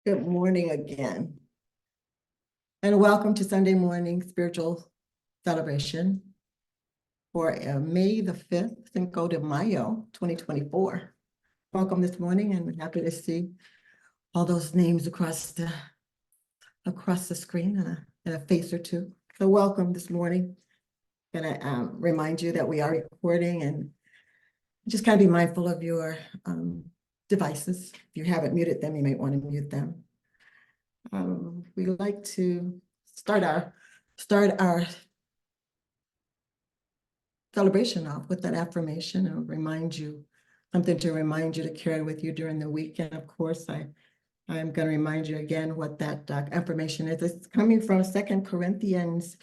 Good morning again, and welcome to Sunday morning spiritual celebration for May the 5th, Cinco de Mayo, 2024. Welcome this morning, and we're happy to see all those names across the screen and a face or two. So welcome this morning. Gonna remind you that we are recording, and just kind of be mindful of your devices. If you haven't muted them, you might want to mute them. We like to start our celebration off with that affirmation and remind you, something to remind you to carry with you during the week. And of course, I'm going to remind you again what that affirmation is. It's coming from 2 Corinthians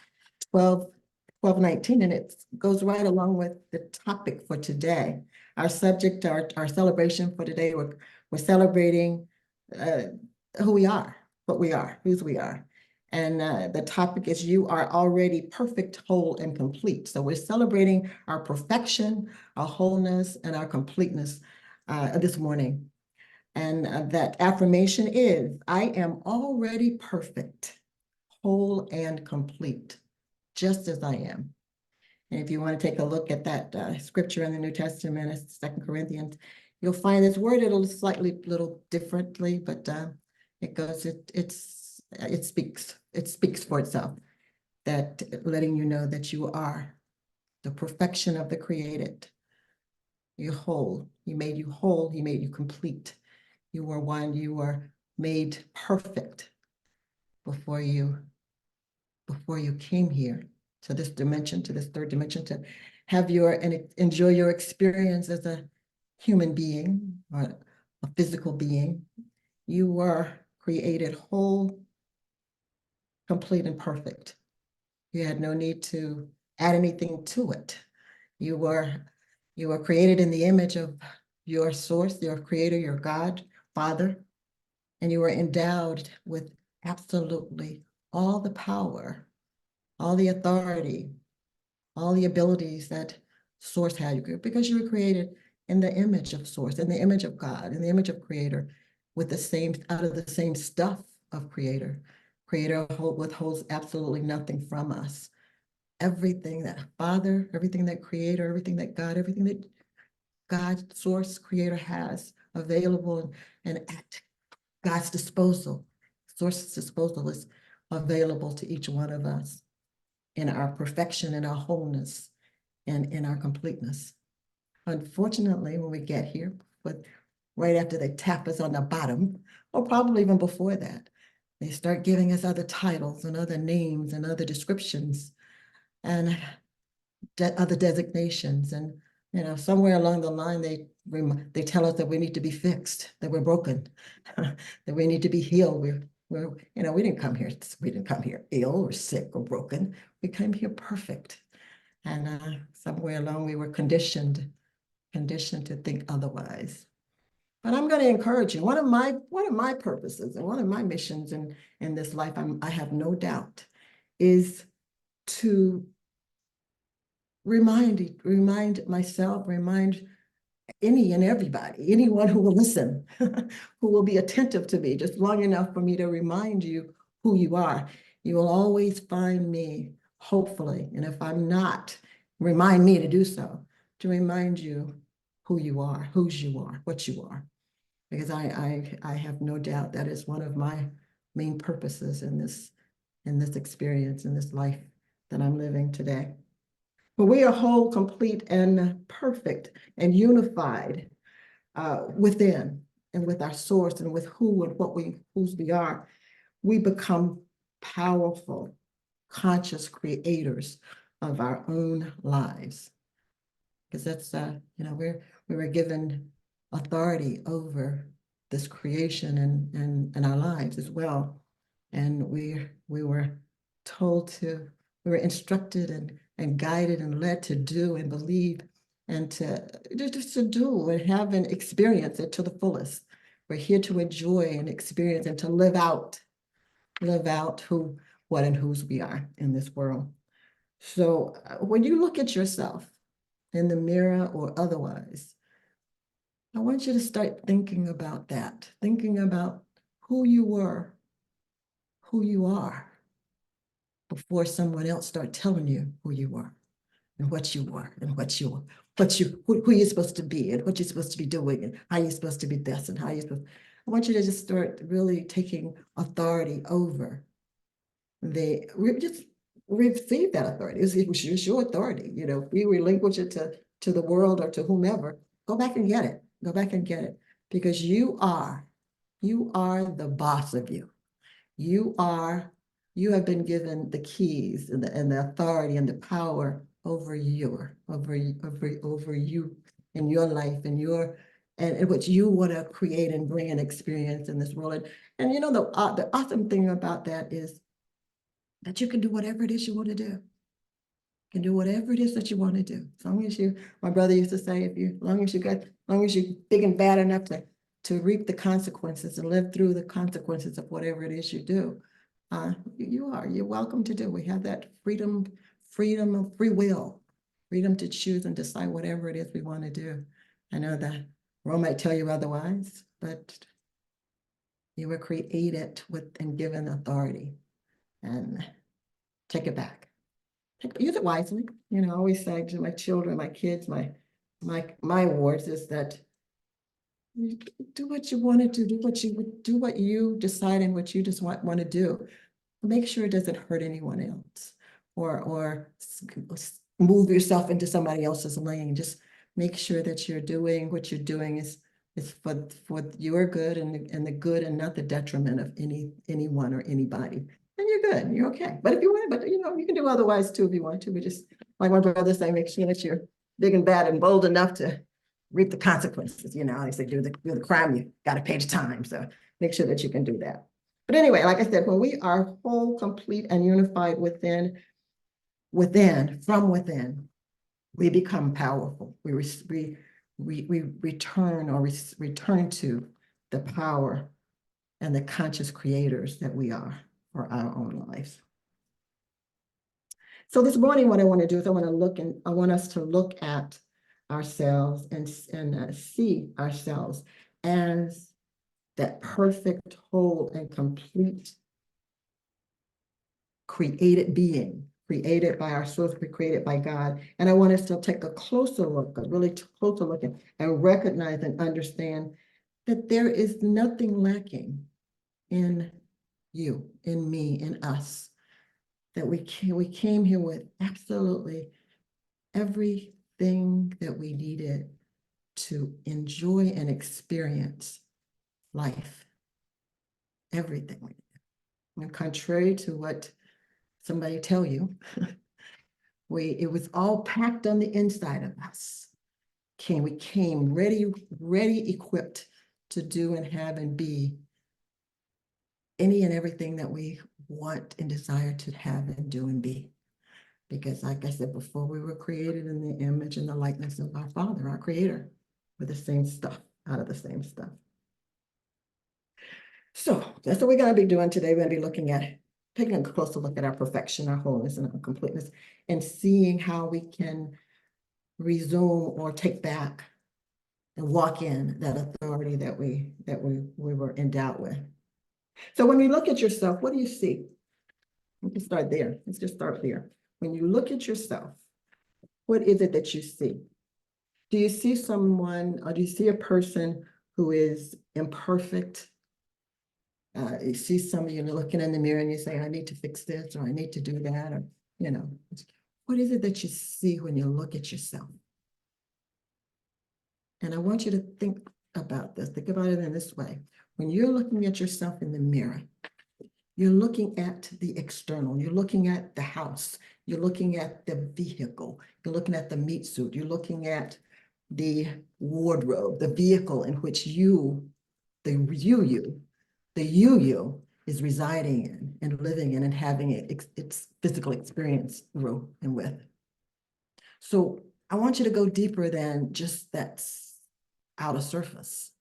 12:19, and it goes right along with the topic for today. Our subject, our celebration for today, we're celebrating who we are, what we are, whose we are. And the topic is you are already perfect, whole, and complete. So we're celebrating our perfection, our wholeness, and our completeness this morning. And that affirmation is, I am already perfect, whole, and complete, just as I am. And if you want to take a look at that scripture in the New Testament, it's 2 Corinthians, you'll find it's worded a little differently, but it speaks for itself, that letting you know that you are the perfection of the created. You're whole. He made you whole. He made you complete. You were one. You were made perfect before you came here to this dimension, to this third dimension, to have and enjoy your experience as a human being or a physical being. You were created whole, complete, and perfect. You had no need to add anything to it. You were created in the image of your source, your creator, your God, Father, and you were endowed with absolutely all the power, all the authority, all the abilities that source had you, because you were created in the image of source, in the image of God, in the image of creator, with out of the same stuff of creator. Creator withholds absolutely nothing from us. Everything that Father, everything that creator, everything that God, source, creator has available and at God's disposal, source's disposal is available to each one of us in our perfection, in our wholeness, and in our completeness. Unfortunately, when we get here, right after they tap us on the bottom, or probably even before that, they start giving us other titles and other names and other descriptions and other designations. And somewhere along the line, they tell us that we need to be fixed, that we're broken, that we need to be healed. We didn't come here ill or sick or broken. We came here perfect. And somewhere along we were conditioned to think otherwise. But I'm going to encourage you. One of my purposes and one of my missions in this life, I have no doubt, is to remind myself, remind any and everybody, anyone who will listen, who will be attentive to me just long enough for me to remind you who you are. You will always find me, hopefully, and if I'm not, remind me to do so, to remind you who you are, whose you are, what you are. Because I have no doubt that is one of my main purposes in this experience, in this life that I'm living today. But we are whole, complete, and perfect, and unified within and with our source and with who and whose we are. We become powerful, conscious creators of our own lives. Because that's we were given authority over this creation and our lives as well. And we were we were instructed and guided and led to do and believe and to do and have and experience it to the fullest. We're here to enjoy and experience and to live out who, what, and whose we are in this world. So when you look at yourself in the mirror or otherwise, I want you to start thinking about that, thinking about who you were, who you are, before someone else start telling you who you are and what you are and who you're supposed to be and what you're supposed to be doing and how you're supposed to be this and how you're supposed. I want you to just start really taking authority over just receive that authority. It's your authority. You know, if we relinquish it to the world or to whomever, go back and get it. Go back and get it, because you are the boss of you. You have been given the keys and the authority and the power over you in your life and and what you want to create and bring and experience in this world. And you know, the awesome thing about that is that you can do whatever it is you want to do. You can do whatever it is that you want to do. As long as my brother used to say, as long as you're big and bad enough to reap the consequences and live through the consequences of whatever it is you do, you're welcome to do. We have that freedom of free will, freedom to choose and decide whatever it is we want to do. I know that world might tell you otherwise, but you were created with and given authority. And take it back. Use it wisely. You know, I always say to my children, my kids, my awards is that you do what you want to do what you decide and what you just want to do. Make sure it doesn't hurt anyone else or move yourself into somebody else's lane. Just make sure that you're doing what you're doing is for your good and the good and not the detriment of anyone or anybody. And you're good, you're okay. But if you want, you know, you can do otherwise too if you want to. But just like my brother say, make sure that you're big and bad and bold enough to reap the consequences. You know, they say do the crime, you got to pay the time. So make sure that you can do that. But anyway, like I said, when we are whole, complete, and unified from within, we become powerful. We return to the power and the conscious creators that we are for our own lives. So this morning, what I want to do is I want us to look at ourselves and see ourselves as that perfect, whole, and complete created being, created by our source, created by God. And I want us to take a closer look, a really closer look, and recognize and understand that there is nothing lacking in you, in me, in us, that we came here with absolutely everything that we needed to enjoy and experience life. Everything we needed. And contrary to what somebody tell you, it was all packed on the inside of us. We came ready, equipped to do and have and be any and everything that we want and desire to have and do and be. Because like I said before, we were created in the image and the likeness of our Father, our Creator, with the same stuff, out of the same stuff. So that's what we're going to be doing today. We're going to be looking at, taking a closer look at our perfection, our wholeness, and our completeness, and seeing how we can resume or take back and walk in that authority that we were endowed with. So when we look at yourself, what do you see? We can start there. Let's just start there. When you look at yourself, what is it that you see? Do you see someone, or do you see a person who is imperfect? You see somebody, you're looking in the mirror and you say, I need to fix this, or I need to do that, or, you know, what is it that you see when you look at yourself? And I want you to think about this. Think about it in this way. When you're looking at yourself in the mirror, you're looking at the external, you're looking at the house, you're looking at the vehicle, you're looking at the meat suit, you're looking at the wardrobe, the vehicle in which the you is residing in and living in and having its physical experience through and with. So I want you to go deeper than just that outer surface.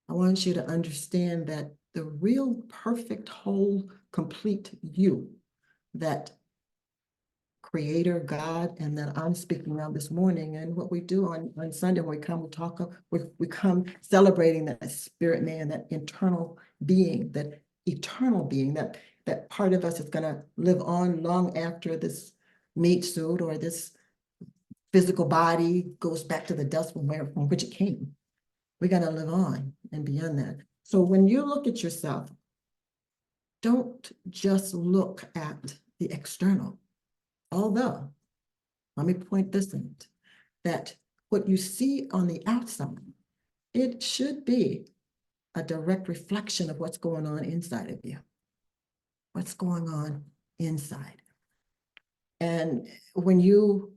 I want you to understand that the real perfect, whole, complete you that creator, God, and that I'm speaking of this morning. And what we do on Sunday, when we come, we talk, we come celebrating that spirit man, that internal being, that eternal being, that part of us is going to live on long after this meat suit or this physical body goes back to the dust from which it came. We're going to live on and beyond that. So when you look at yourself, don't just look at the external. Although, let me point this out, that what you see on the outside, it should be a direct reflection of what's going on inside of you. What's going on inside. And when you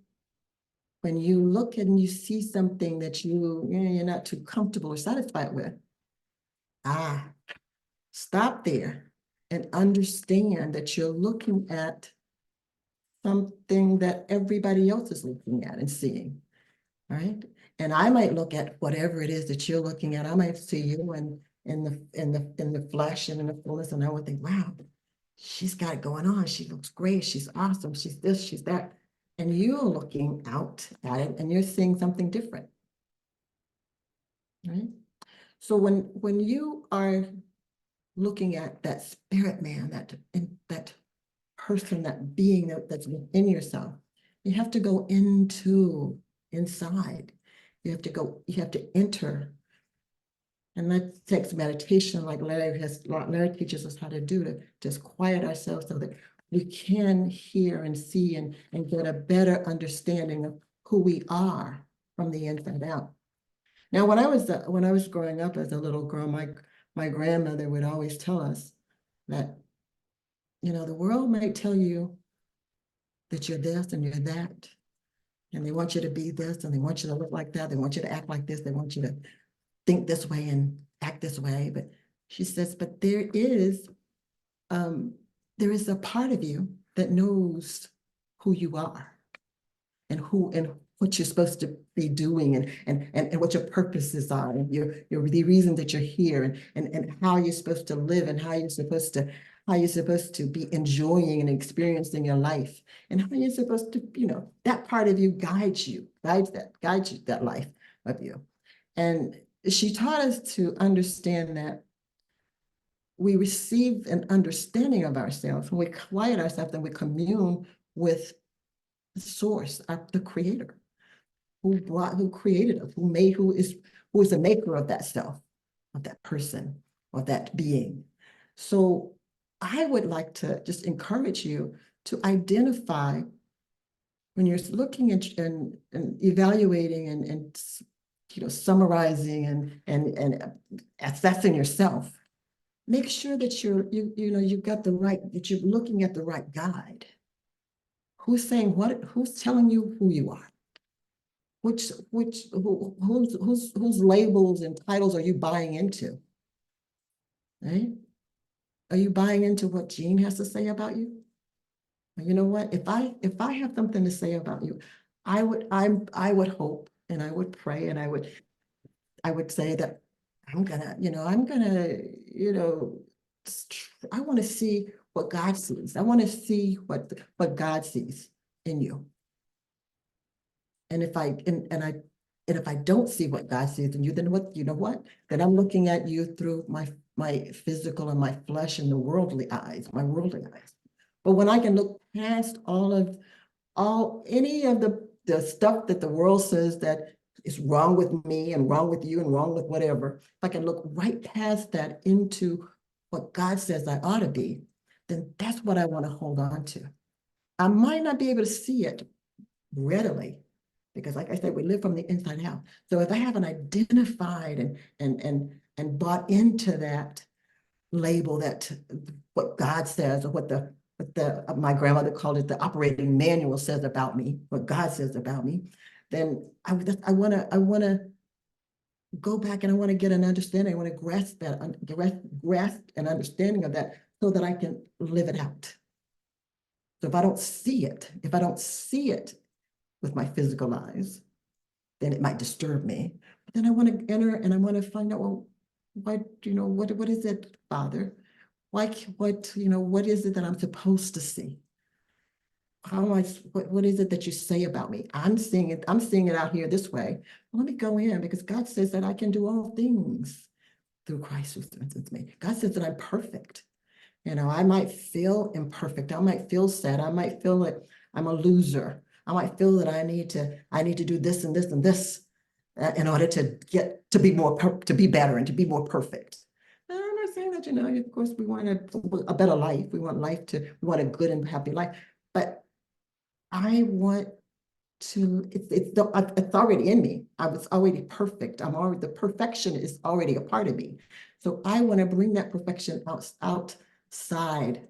look and you see something that you're not too comfortable or satisfied with, stop there and understand that you're looking at something that everybody else is looking at and seeing, right? And I might look at whatever it is that you're looking at. I might see you in the flesh and in the fullness, and I would think, wow, she's got it going on. She looks great. She's awesome. She's this, she's that. And you're looking out at it and you're seeing something different, right? So when you are looking at that spirit man, that person, that being that's within yourself, you have to go inside. You have to enter. And that takes meditation, like Larry teaches us how to do, to just quiet ourselves so that we can hear and see and get a better understanding of who we are from the inside out. Now, when I was growing up as a little girl, my grandmother would always tell us that, the world might tell you that you're this and you're that, and they want you to be this, and they want you to look like that, they want you to act like this, they want you to think this way and act this way. But she says, but there is a part of you that knows who you are and what you're supposed to be doing and what your purposes are, and the reason that you're here, and how you're supposed to live, and how you're supposed to be enjoying and experiencing your life, and how you're supposed to, that part of you guides that life of you. And she taught us to understand that we receive an understanding of ourselves when we quiet ourselves and we commune with the source, the creator, who created us, who is the maker of that self, of that person, or that being. So I would like to just encourage you to identify, when you're looking at and evaluating and summarizing and assessing yourself, make sure that you've got that you're looking at the right guide. Who's saying what? Who's telling you who you are? Whose labels and titles are you buying into? Right? Are you buying into what Jean has to say about you? You know what? If I have something to say about you, I would hope, and I would pray, and I would say that I want to see what God sees. I want to see what God sees in you. And if I don't see what God sees in you, then what? Then I'm looking at you through my physical and my flesh and my worldly eyes. But when I can look past any of the stuff that the world says that is wrong with me and wrong with you and wrong with whatever, if I can look right past that into what God says I ought to be, then that's what I want to hold on to. I might not be able to see it readily, because like I said, we live from the inside out. So if I haven't identified and bought into that label, that what God says, or what my grandmother called it, the operating manual says about me, what God says about me, then I want to go back, and I want to get an understanding. I want to grasp an understanding of that, so that I can live it out. So if I don't see it with my physical eyes, then it might disturb me. But then I want to enter, and I want to find out, well, what is it, Father? What is it that I'm supposed to see? how am I, what is it that you say about me? I'm seeing it out here this way. Let me go in, because God says that I can do all things through Christ who strengthens me. God says that I'm perfect. I might feel imperfect. I might feel sad. I might feel like I'm a loser. I might feel that I need to do this and this and this in order to get to be to be better and to be more perfect. And I'm not saying that, of course we want a better life. We want a good and happy life. But I want it's already in me. I was already perfect. The perfection is already a part of me. So I want to bring that perfection outside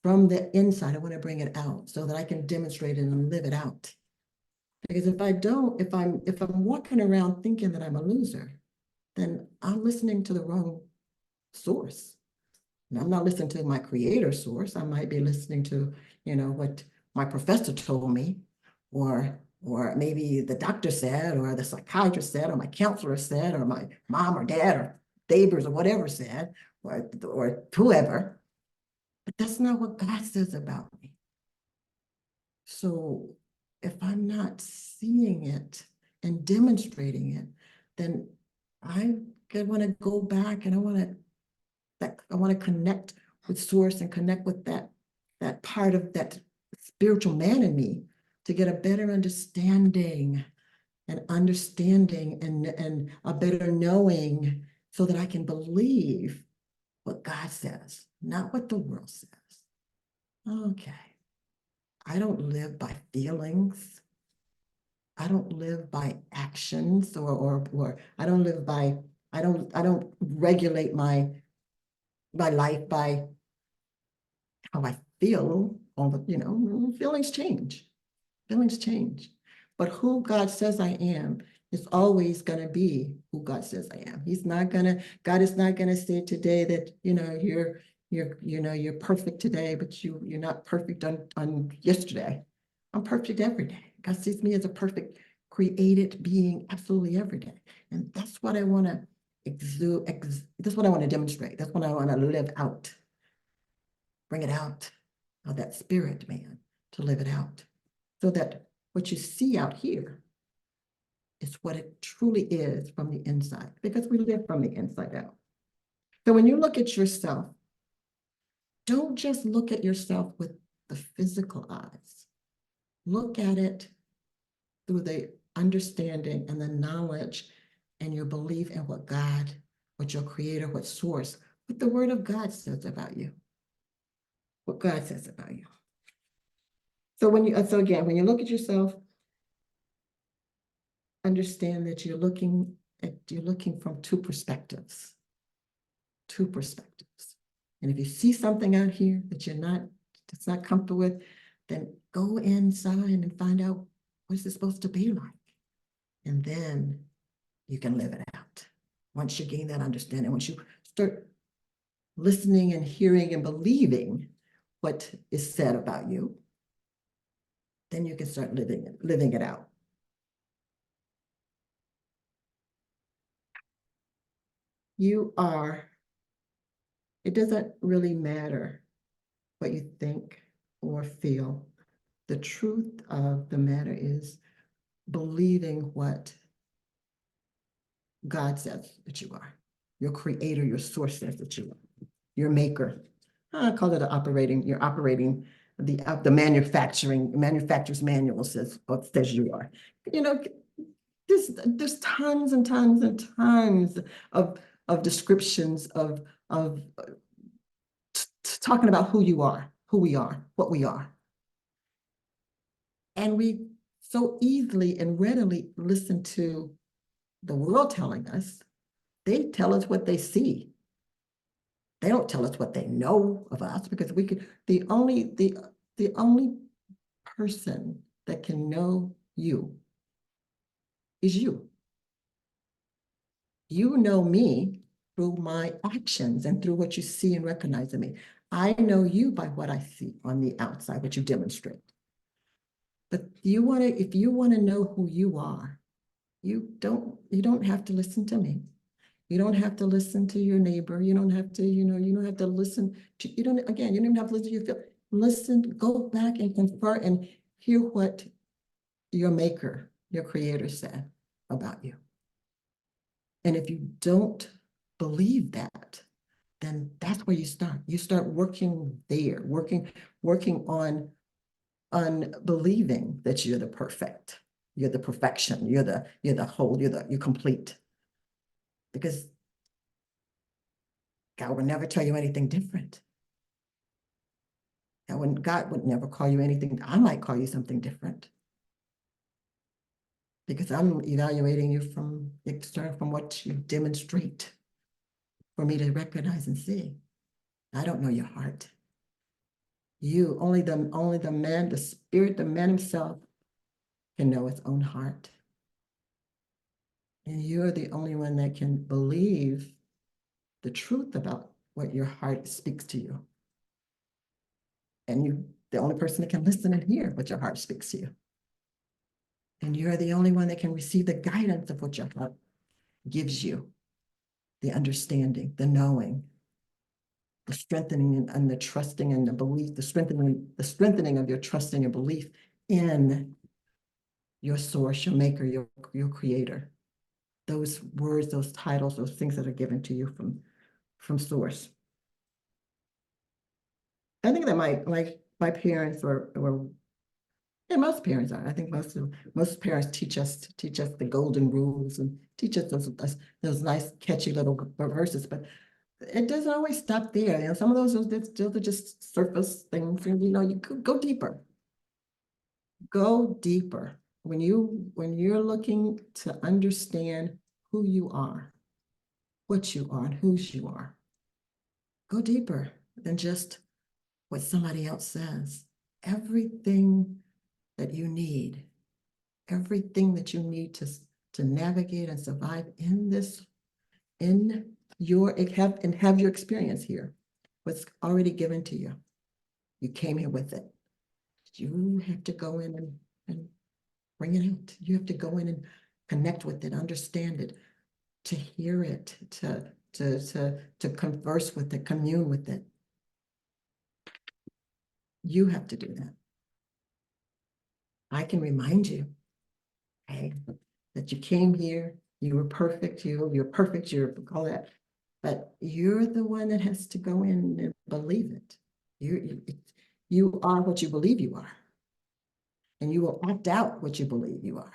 from the inside. I want to bring it out so that I can demonstrate it and live it out. Because if I don't, if I'm walking around thinking that I'm a loser, then I'm listening to the wrong source. And I'm not listening to my creator source. I might be listening to, what my professor told me, or maybe the doctor said, or the psychiatrist said, or my counselor said, or my mom or dad or neighbors or whatever said, or whoever. But that's not what God says about me. So if I'm not seeing it and demonstrating it, then I want to go back, and I want to connect with source and connect with that part of that spiritual man in me to get a better understanding and a better knowing, so that I can believe what God says, not what the world says. Okay. I don't live by feelings. I don't live by actions, or I don't live by, I don't regulate my life by how I feel. Feelings change. Feelings change. But who God says I am is always going to be who God says I am. God is not going to say today that, you're perfect today, but you're not perfect on yesterday. I'm perfect every day. God sees me as a perfect created being absolutely every day. And that's what I want to exude, that's what I want to demonstrate. That's what I want to live out. Bring it out of that spirit, man, to live it out. So that what you see out here is what it truly is from the inside, because we live from the inside out. So when you look at yourself, don't just look at yourself with the physical eyes. Look at it through the understanding and the knowledge and your belief in what God, what your creator, what source, what the word of God says about you. What God says about you. So again, when you look at yourself, understand that you're looking from two perspectives. Two perspectives. And if you see something out here that's not comfortable with, then go inside and find out what's it supposed to be like. And then you can live it out. Once you gain that understanding, once you start listening and hearing and believing what is said about you, then you can start living it out. It doesn't really matter what you think or feel. The truth of the matter is believing what God says that you are. Your creator, your source says that you are. Your maker. I call it you're operating the manufacturer's manual says you are. There's tons and tons and tons of descriptions of talking about who you are, who we are, what we are. And we so easily and readily listen to the world telling us. They tell us what they see. They don't tell us what they know of us, because the only person that can know you is you. You know me through my actions and through what you see and recognize in me. I know you by what I see on the outside, what you demonstrate. But if you want to know who you are, you don't have to listen to me. You don't have to listen to your neighbor. You don't have to, you don't have to listen to, you don't even have to listen to your feel. listen, go back and confer and hear what your maker, your creator said about you. And if you don't believe that, then that's where you start. You start working there, working on believing that you're the perfect, you're the perfection, you're the whole, you're complete. Because God would never tell you anything different. God would never call you anything. I might call you something different. Because I'm evaluating you from external, from what you demonstrate for me to recognize and see. I don't know your heart. You, only the man, the spirit, the man himself can know his own heart. And you're the only one that can believe the truth about what your heart speaks to you. And you, the only person that can listen and hear what your heart speaks to you. And you're the only one that can receive the guidance of what your heart gives you, the understanding, the knowing, the strengthening and the trusting and the belief, the strengthening of your trust and your belief in your source, your maker, your creator. Those words, those titles, those things that are given to you from source. I think that my parents were, and most parents are. I think most parents teach us the golden rules and teach us those nice catchy little verses, but it doesn't always stop there. You know, some of those are just surface things, and you could go deeper. Go deeper. When you're looking to understand who you are, what you are, and whose you are, go deeper than just what somebody else says. Everything that you need, everything that you need to navigate and survive in your have your experience here, what's already given to you. You came here with it. You have to go in and bring it out. You have to go in and connect with it, understand it, to hear it, to converse with it, commune with it. You have to do that. I can remind you, okay, that you came here, you were perfect, you're perfect, you're all that, but you're the one that has to go in and believe it. You are what you believe you are, and you will act out what you believe you are.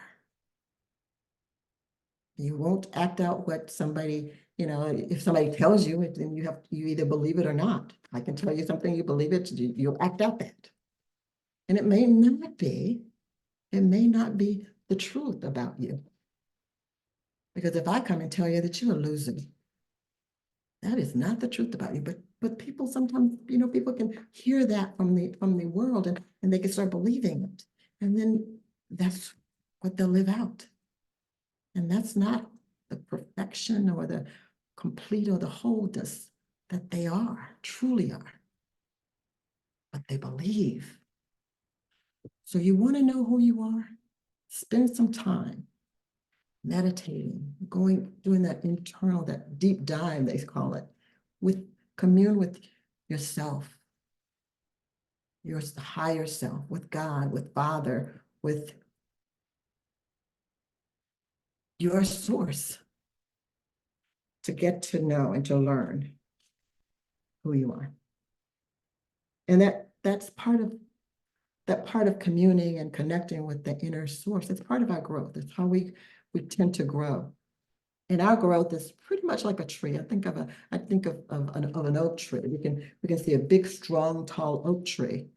You won't act out what somebody, if somebody tells you it, then you either believe it or not. I can tell you something, you believe it, you'll act out that. And it may not be the truth about you. Because if I come and tell you that you're a loser, that is not the truth about you. But people sometimes, people can hear that from the world and they can start believing it. And then that's what they'll live out. And that's not the perfection or the complete or the wholeness that they truly are. But they believe. So you want to know who you are? Spend some time meditating, doing that internal, that deep dive, they call it, commune with yourself, your higher self, with God, with Father, with your source, to get to know and to learn who you are. And that's part of communing and connecting with the inner source. It's part of our growth. It's how we tend to grow. And our growth is pretty much like a tree. I think of an oak tree. We can see a big, strong, tall oak tree.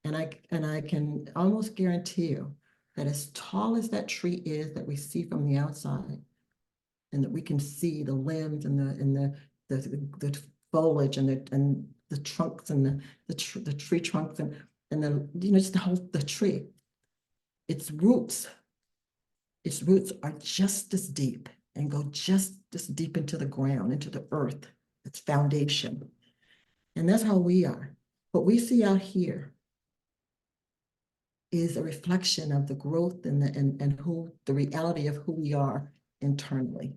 And I can almost guarantee you that as tall as that tree is that we see from the outside, and that we can see the limbs and the foliage and the trunks and the tree trunks and just the tree. Its roots are just as deep and go just as deep into the ground, into the earth, its foundation. And that's how we are. What we see out here is a reflection of the growth and the reality of who we are internally.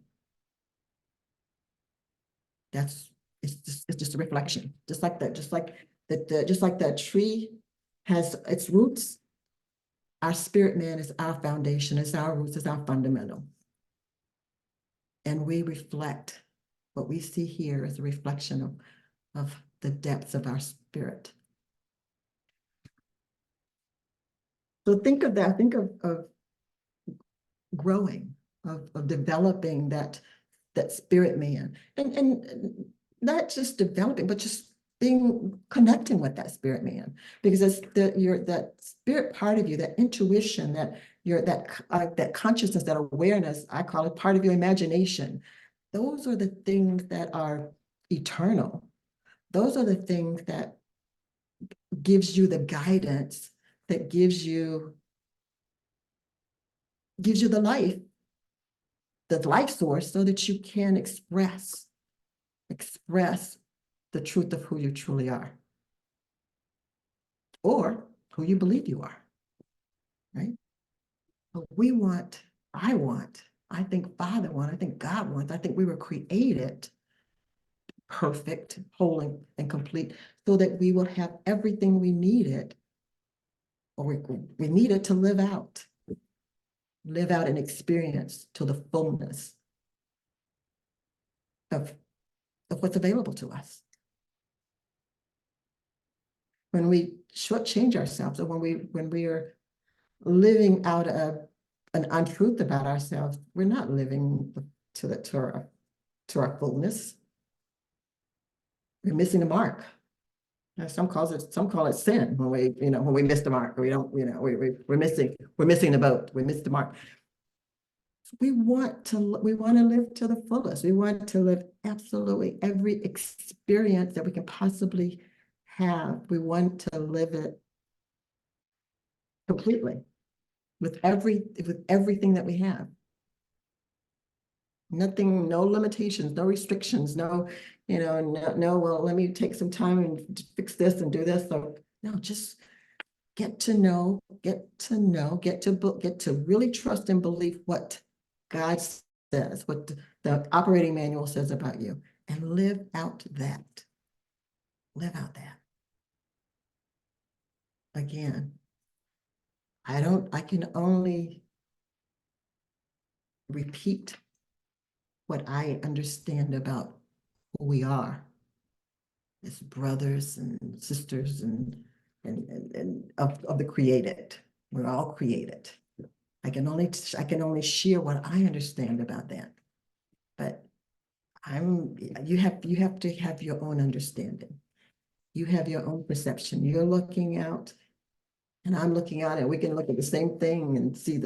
It's just a reflection, just like that, just like That just like that tree has its roots, our spirit man is our foundation, it's our roots, it's our fundamental. And we reflect what we see here is a reflection of the depths of our spirit. So think of that, think of growing, of developing that spirit man. And not just developing, but just connecting with that spirit man. Because it's that spirit part of you, that intuition, that consciousness, that awareness, I call it part of your imagination. Those are the things that are eternal. Those are the things that gives you the guidance, that gives you the life source, so that you can express the truth of who you truly are, or who you believe you are, right? But I think Father wants, I think God wants, I think we were created perfect, whole, and complete, so that we will have everything we needed, or we needed to live out an experience to the fullness of what's available to us. When we shortchange ourselves, or when we are living out an untruth about ourselves, we're not living to our fullness. We're missing the mark. Some call it sin when we miss the mark, or we don't, we're missing the boat. We missed the mark. We want to live to the fullest. We want to live absolutely every experience that we can possibly have. We want to live it completely, with everything that we have. Nothing, no limitations, no restrictions, no, well, let me take some time and fix this and do this. So no, just get to know, get to really trust and believe what God says, what the operating manual says about you, and live out that. Live out that. Again, I can only repeat what I understand about who we are as brothers and sisters and of the created. We're all created. I can only share what I understand about that. But you have to have your own understanding. You have your own perception. You're looking out, and I'm looking out, and we can look at the same thing and see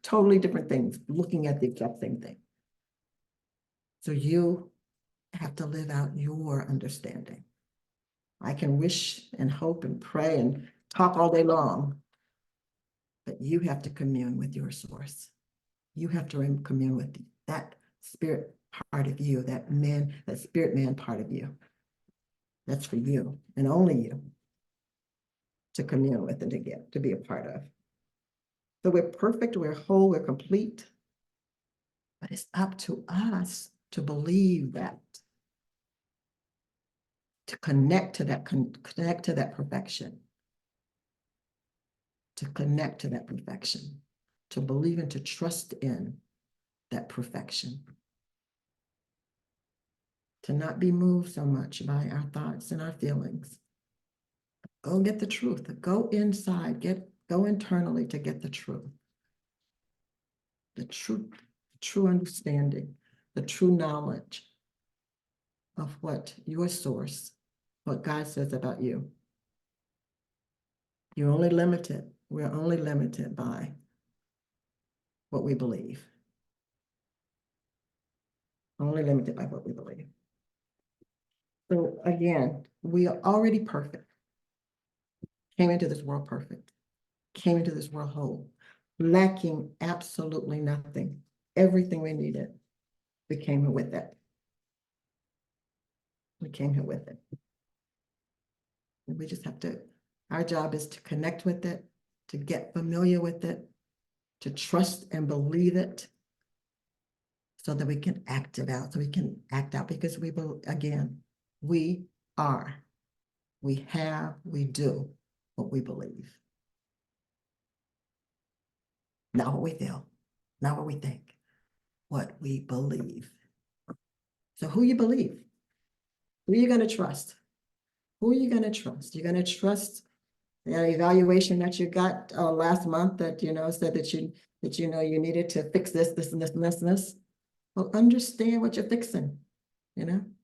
totally different things, looking at the exact same thing. So you have to live out your understanding. I can wish and hope and pray and talk all day long, but you have to commune with your source. You have to commune with that spirit part of you, that spirit man part of you. That's for you and only you to commune with and to be a part of. So we're perfect, we're whole, we're complete, but it's up to us to believe that, to connect to that perfection, to believe and to trust in that perfection, to not be moved so much by our thoughts and our feelings. Go get the truth. Go inside. Go internally to get the truth. The true understanding, the true knowledge of what your source, what God says about you. We're only limited by what we believe. Only limited by what we believe. So again, we are already perfect. Came into this world perfect. Came into this world whole, lacking absolutely nothing. Everything we needed, we came here with it. We came here with it. And we just have to, our job is to connect with it, to get familiar with it, to trust and believe it, so that we can act it out, because we are we do what we believe. Not what we feel, not what we think, what we believe. So who you believe? Who are you going to trust? Who are you going to trust? You're going to trust the evaluation that you got last month that, said that you needed to fix this, this, and this, and this, and this. Well, understand what you're fixing, and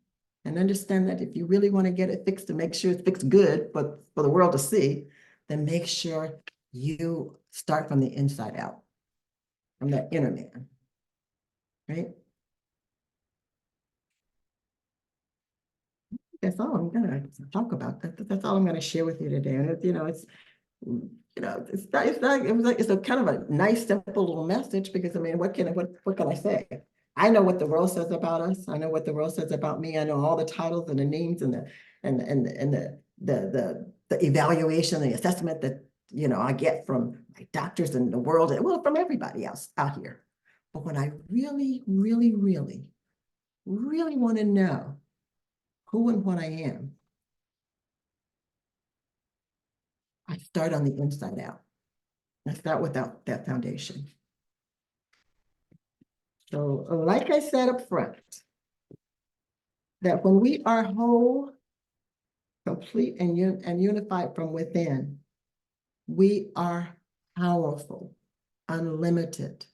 understand that if you really want to get it fixed, to make sure it's fixed good, but for the world to see, then make sure you start from the inside out, from that inner man, right? That's all I'm gonna talk about. That's all I'm gonna share with you today. And it's a kind of a nice, simple little message because I mean, what can I say? I know what the world says about us. I know what the world says about me. I know all the titles and the names and the evaluation, the assessment that I get from my doctors in the world, and well, from everybody else out here. But when I really, really, really, really want to know who and what I am, I start on the inside out. I start without that foundation. So like I said up front, that when we are whole, complete, and unified from within, we are powerful, unlimited,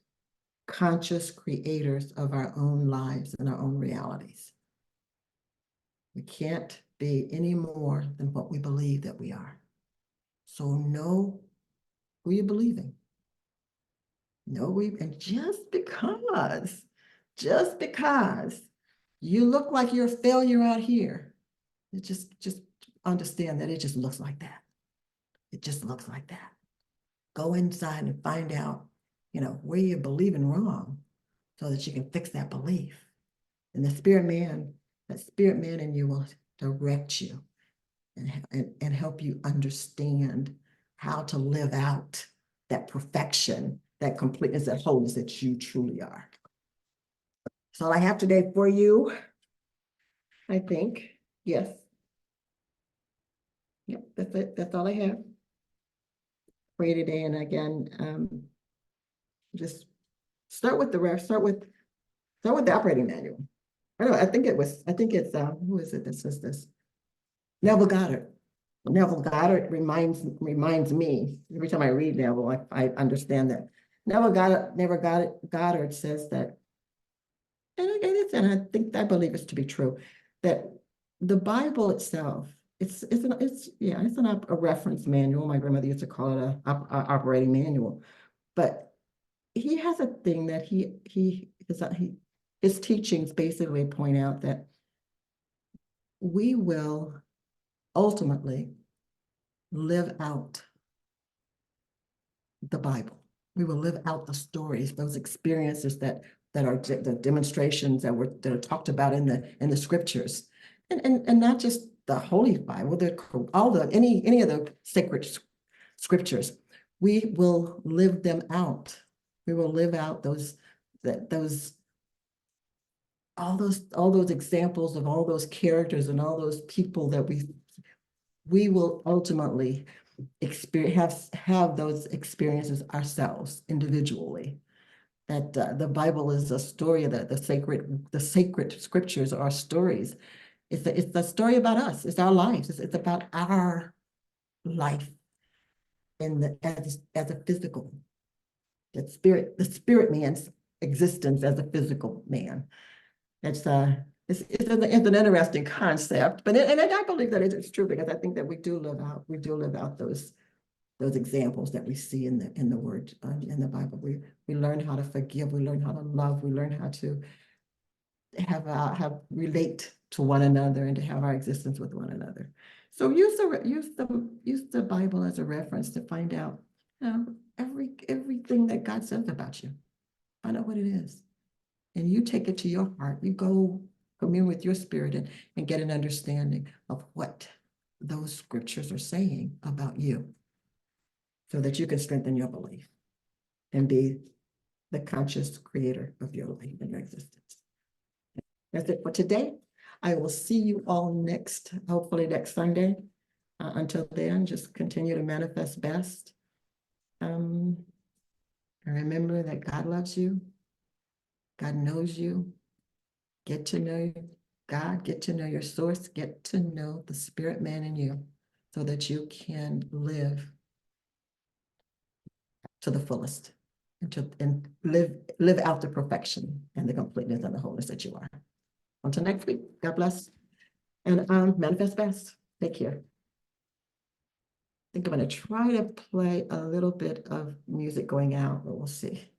conscious creators of our own lives and our own realities. We can't be any more than what we believe that we are. So know who you're believing. And just because you look like you're a failure out here, it just understand that it just looks like that. It just looks like that. Go inside and find out, where you're believing wrong so that you can fix that belief. And that spirit man in you will direct you and help you understand how to live out that perfection, that completeness, that wholeness that you truly are. That's all I have today for you, I think. Yes. Yep, that's it. That's all I have for you today. And again, just start with the operating manual. I think it's who is it? This is this. Neville Goddard. Neville Goddard reminds me every time I read Neville, I understand that. Neville Goddard says that, and I believe it's to be true, that the Bible itself, it's not a reference manual. My grandmother used to call it a operating manual, but he has a thing that his teachings basically point out that we will ultimately live out the Bible. We will live out the stories, those experiences that are the demonstrations that are talked about in the scriptures, and not just the Holy Bible, any of the sacred scriptures. We will live them out. We will live out all those examples of all those characters and all those people that we will ultimately have those experiences ourselves individually. That the Bible is a story, that the sacred scriptures are stories. It's the story about us. It's our lives. It's about our life as a physical. The spirit man's existence as a physical man. It's an interesting concept, but I believe that it's true because I think that we do live out those examples that we see in the word in the Bible. We learn how to forgive, we learn how to love, we learn how to relate to one another and to have our existence with one another. So use the Bible as a reference to find out everything that God says about you. Find out what it is. And you take it to your heart. You go commune with your spirit and get an understanding of what those scriptures are saying about you so that you can strengthen your belief and be the conscious creator of your life and your existence. That's it for today. I will see you all hopefully next Sunday. Until then, just continue to manifest best. And remember that God loves you. God knows you. Get to know God, get to know your source, get to know the spirit man in you so that you can live to the fullest and live out the perfection and the completeness and the wholeness that you are. Until next week, God bless. And manifest best. Take care. I think I'm going to try to play a little bit of music going out, but we'll see.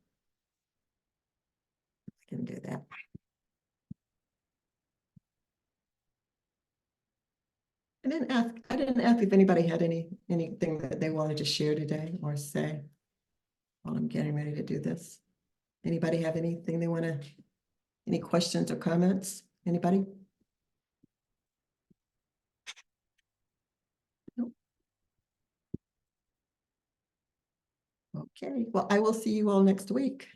I can do that. I didn't ask if anybody had anything that they wanted to share today or say while I'm getting ready to do this. Anybody have anything they want to, any questions or comments? Anybody? Nope. Okay, well, I will see you all next week.